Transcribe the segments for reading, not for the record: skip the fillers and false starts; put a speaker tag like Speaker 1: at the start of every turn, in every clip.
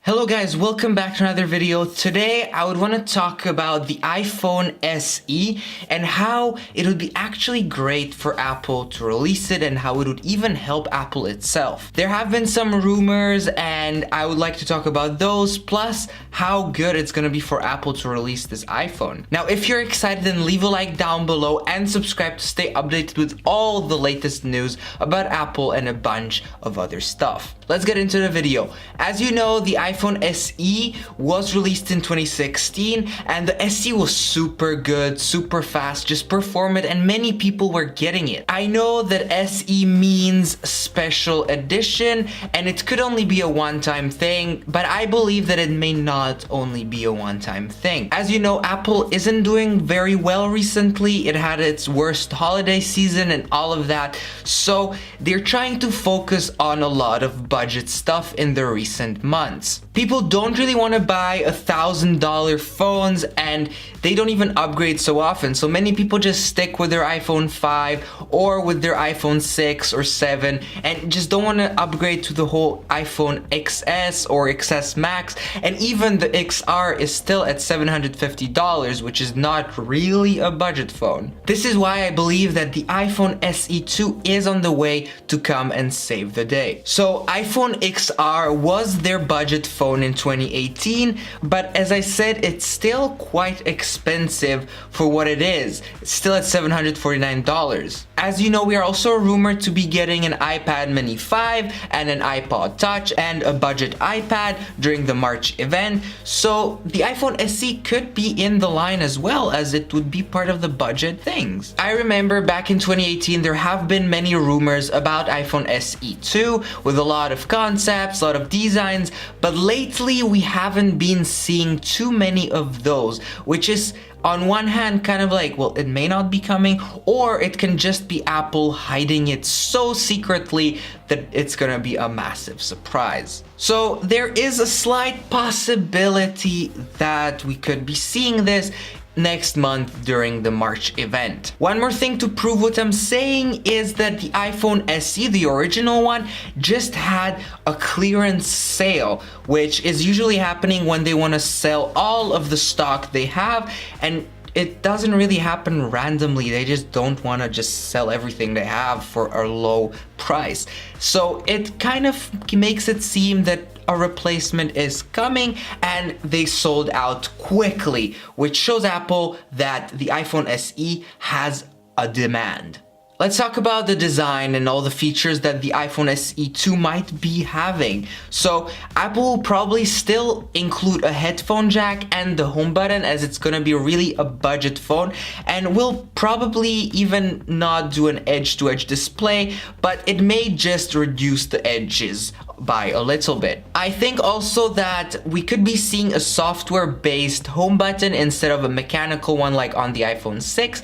Speaker 1: Hello guys, welcome back to another video. Today I would want to talk about the iPhone SE and how it would be actually great for Apple to release it and how it would even help Apple itself. There have been some rumors and I would like to talk about those, plus how good it's going to be for Apple to release this iPhone. Now if you're excited, then leave a like down below and subscribe to stay updated with all the latest news about Apple and a bunch of other stuff. Let's get into the video. As you know, the iPhone SE was released in 2016 and the SE was super good, super fast, just perform it, and many people were getting it. I know that SE means special edition and it could only be a one-time thing, but I believe that it may not only be a one-time thing. As you know, Apple isn't doing very well recently. It had its worst holiday season and all of that, so they're trying to focus on a lot of budget stuff in the recent months. People don't really want to buy $1,000 phones and they don't even upgrade so often. So many people just stick with their iPhone 5 or with their iPhone 6 or 7 and just don't want to upgrade to the whole iPhone XS or XS Max. And even the XR is still at $750, which is not really a budget phone. This is why I believe that the iPhone SE2 is on the way to come and save the day. So iPhone XR was their budget phone in 2018, but as I said, it's still quite expensive for what it is. It's still at $749. As you know, we are also rumored to be getting an iPad Mini 5 and an iPod Touch and a budget iPad during the March event, so the iPhone SE could be in the line as well, as it would be part of the budget things. I remember back in 2018 there have been many rumors about iPhone SE2 with a lot of concepts, a lot of designs, but lately we haven't been seeing too many of those, which is on one hand kind of like, well, it may not be coming, or it can just be Apple hiding it so secretly that it's gonna be a massive surprise. So there is a slight possibility that we could be seeing this next month during the March event. One more thing to prove what I'm saying is that the iPhone SE, the original one, just had a clearance sale, which is usually happening when they want to sell all of the stock they have, and it doesn't really happen randomly. They just don't want to just sell everything they have for a low price. So it kind of makes it seem that a replacement is coming and they sold out quickly, which shows Apple that the iPhone SE has a demand. Let's talk about the design and all the features that the iPhone SE2 might be having. So Apple will probably still include a headphone jack and the home button, as it's gonna be really a budget phone, and will probably even not do an edge-to-edge display, but it may just reduce the edges by a little bit. I think also that we could be seeing a software-based home button instead of a mechanical one like on the iPhone 6,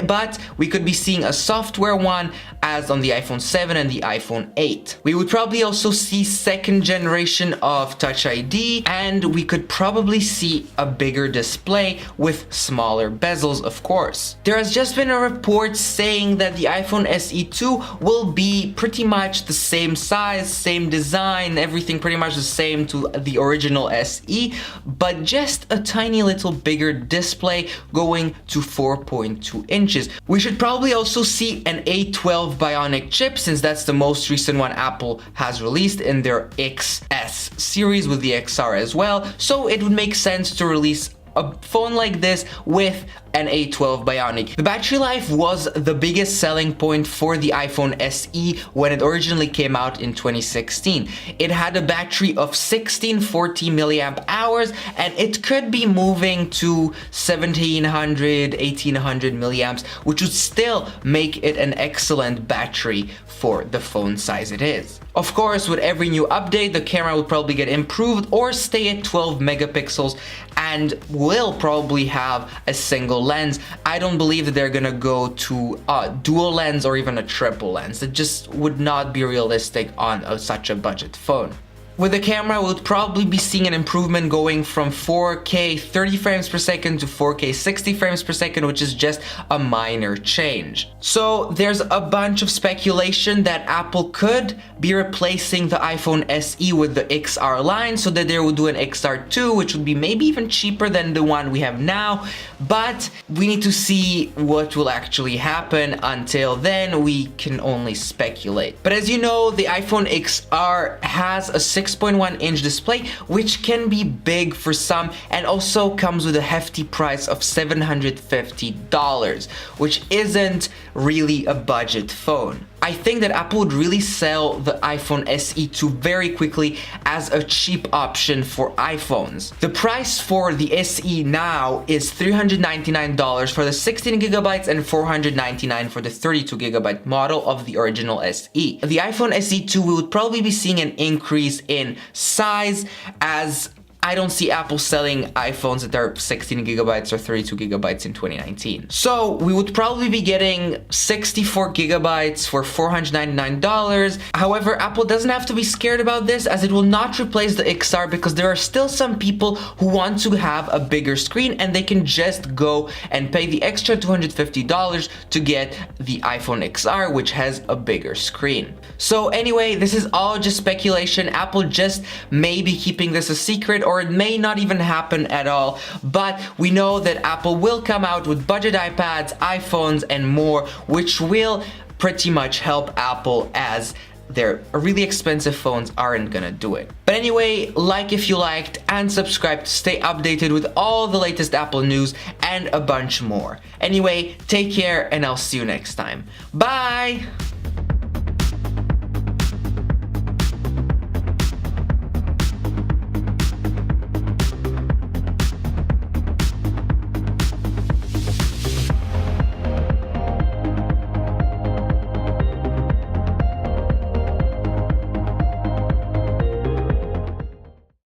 Speaker 1: but we could be seeing a software one as on the iPhone 7 and the iPhone 8. We would probably also see second generation of Touch ID, and we could probably see a bigger display with smaller bezels, of course. There has just been a report saying that the iPhone SE2 will be pretty much the same size, same design, everything pretty much the same to the original SE, but just a tiny little bigger display going to 4.2 inches. We should probably also see an A12 Bionic chip, since that's the most recent one Apple has released in their XS series with the XR as well, so it would make sense to release a phone like this with an A12 Bionic. The battery life was the biggest selling point for the iPhone SE when it originally came out in 2016. It had a battery of 1640 milliamp hours and it could be moving to 1700, 1800 milliamps, which would still make it an excellent battery for the phone size it is. Of course, with every new update, the camera will probably get improved or stay at 12 megapixels and will probably have a single lens. I don't believe that they're gonna go to a dual lens or even a triple lens. It just would not be realistic on such a budget phone. With the camera, we'll probably be seeing an improvement going from 4K 30 frames per second to 4K 60 frames per second, which is just a minor change. So there's a bunch of speculation that Apple could be replacing the iPhone SE with the XR line, so that they will do an XR2, which would be maybe even cheaper than the one we have now, but we need to see what will actually happen. Until then, we can only speculate. But as you know, the iPhone XR has a 6.1-inch display, which can be big for some, and also comes with a hefty price of $750, which isn't really a budget phone. I think that Apple would really sell the iPhone SE2 very quickly as a cheap option for iPhones. The price for the SE now is $399 for the 16 gigabytes and $499 for the 32 gigabyte model of the original SE. The iPhone SE2, we would probably be seeing an increase in size, as I don't see Apple selling iPhones that are 16 gigabytes or 32 gigabytes in 2019. So we would probably be getting 64 gigabytes for $499. However, Apple doesn't have to be scared about this, as it will not replace the XR, because there are still some people who want to have a bigger screen, and they can just go and pay the extra $250 to get the iPhone XR, which has a bigger screen. So anyway, this is all just speculation. Apple just may be keeping this a secret, or it may not even happen at all, but we know that Apple will come out with budget iPads, iPhones, and more, which will pretty much help Apple, as their really expensive phones aren't gonna do it. But anyway, like if you liked, and subscribe to stay updated with all the latest Apple news and a bunch more. Anyway, take care, and I'll see you next time. Bye!